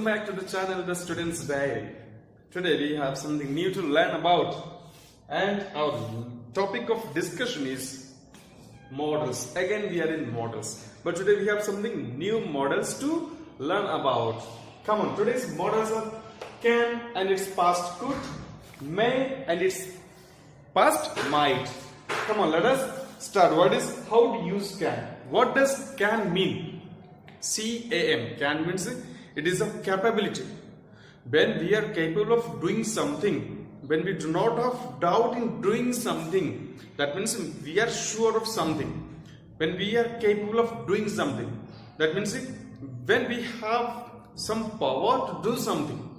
welcome back to the channel The Student's Diary. Today we have something new to learn about, and our topic of discussion is modals. Again we are in modals, but today we have something new modals to learn about. Come on, today's modals are can and its past could, may and its past might. Come on, let us start. How to use can? What does can mean? CAM. Can means it is a capability. When we are capable of doing something, when we do not have doubt in doing something, that means we are sure of something. When we are capable of doing something, that means when we have some power to do something,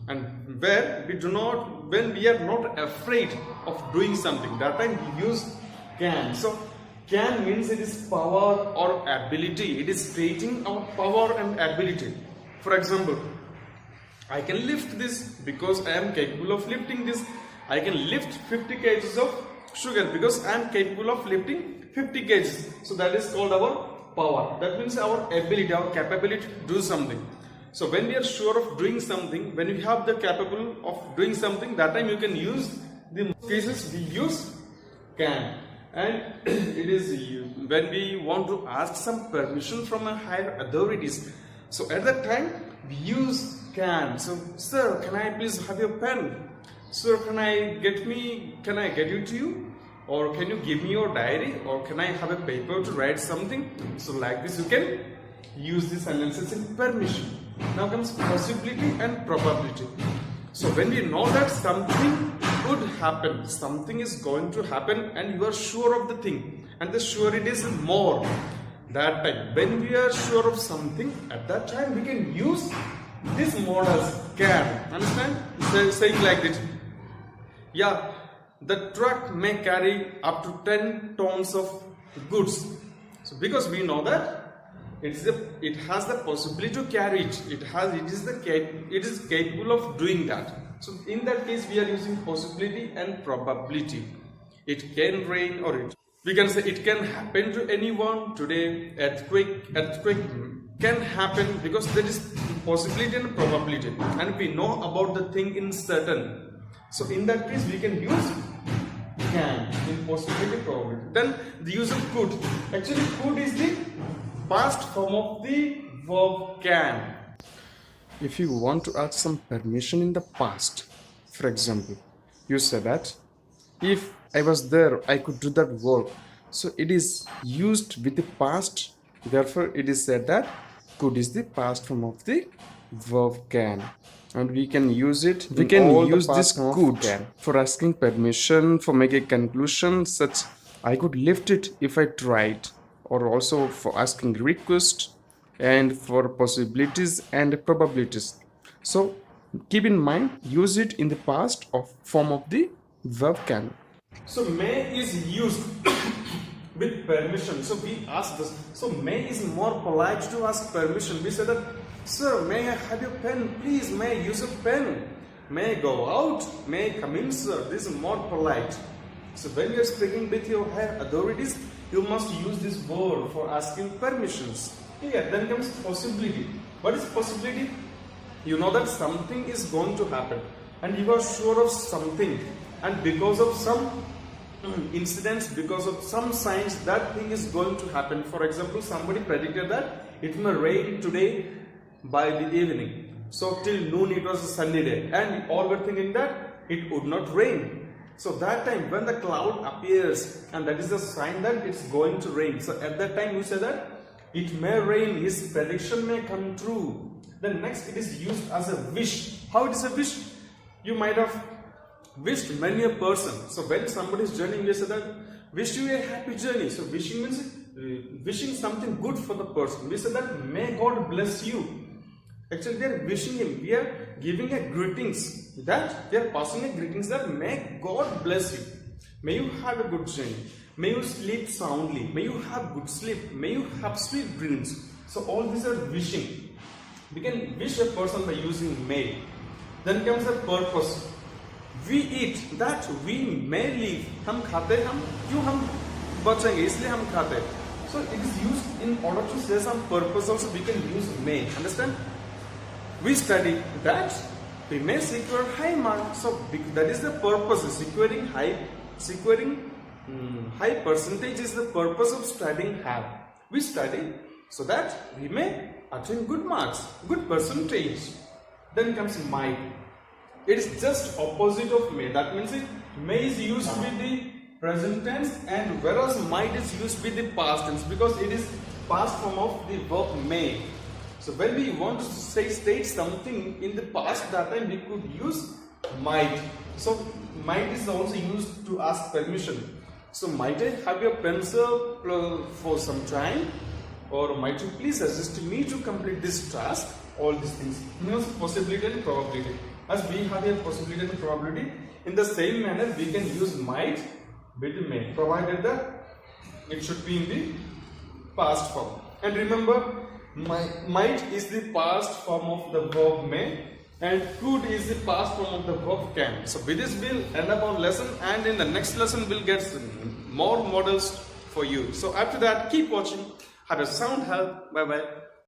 and when we are not afraid of doing something, that time we use can. So can means it is power or ability. It is stating our power and ability. For example, I can lift this because I am capable of lifting this. I can lift 50 kgs of sugar because I am capable of lifting 50 kgs. So that is called our power. That means our ability, our capability to do something. So when we are sure of doing something, when we have the capable of doing something, that time you can use the cases we use can. And it is when we want to ask some permission from a higher authorities. So at that time we use can. So, sir, can I please have your pen? Sir, can I get it to you? Or can you give me your diary? Or can I have a paper to write something? So like this you can use these sentences in permission. Now comes possibility and probability. So when we know that something could happen, something is going to happen, and you are sure of the thing, and the surety is more, that time when we are sure of something, at that time we can use these modals can. Understand? Saying like this. Yeah, the truck may carry up to 10 tons of goods. So because we know that it has the possibility to carry it. It is capable of doing that. So in that case we are using possibility and probability. It can rain, or we can say it can happen to anyone today. Earthquake can happen, because there is possibility and probability, and we know about the thing in certain. So in that case we can use can in possibility, probability. Then the use of could. Actually could is the past form of the verb can. If you want to ask some permission in the past, for example, you say that if I was there, I could do that work. So it is used with the past. Therefore, it is said that could is the past form of the verb can, and we can use it. We can use this could for asking permission, for making a conclusion, such I could lift it if I tried, or also for asking request, and for possibilities and probabilities. So keep in mind, use it in the past of form of the verb can. So may is used with permission. So we ask this. So may is more polite to ask permission. We say that, sir, may I have your pen? Please, may I use a pen? May I go out? May I come in, sir? This is more polite. So when you are speaking with your higher authorities, you must use this word for asking permissions. Yeah, then comes possibility. What is possibility? You know that something is going to happen, and you are sure of something, and because of some incidents, because of some signs, that thing is going to happen. For example, somebody predicted that it may rain today by the evening. So till noon it was a sunny day, and all were thinking that it would not rain. So that time when the cloud appears, and that is a sign that it's going to rain. So at that time you say that it may rain, his prediction may come true. Then next it is used as a wish. How it is a wish? You might have wished many a person. So when somebody is journeying, we say that wish you a happy journey. So wishing means wishing something good for the person. We say that may God bless you. Actually they are wishing him. We are giving a greetings, that they are passing a greetings that may God bless you. May you have a good journey. May you sleep soundly. May you have good sleep. May you have sweet dreams. So all these are wishing. We can wish a person by using may. Then comes the purpose. We eat that we may live. हम खाते हम क्यों हम बचेंगे इसलिए हम खाते. So it is used in order to say some purpose. Also we can use may. Understand? we study that we may secure high marks. So that is the purpose. Securing high percentage is the purpose of studying hard. We study so that we may attain good marks, good percentage. Then comes might. It is just opposite of may. That means may is used with the present tense, and whereas might is used with the past tense, because it is past form of the verb may. So when we want to state something in the past, that time we could use might. So might is also used to ask permission. So might I have your pencil for some time, or might you please assist me to complete this task? All these things. Possibility and probability. As we have a possibility and probability, in the same manner we can use might with may, provided that it should be in the past form. And remember, might is the past form of the verb may, and could is the past form of the verb can. So with this we'll end up our lesson, and in the next lesson we'll get more models for you. So after that, keep watching. Have a sound health. Bye bye.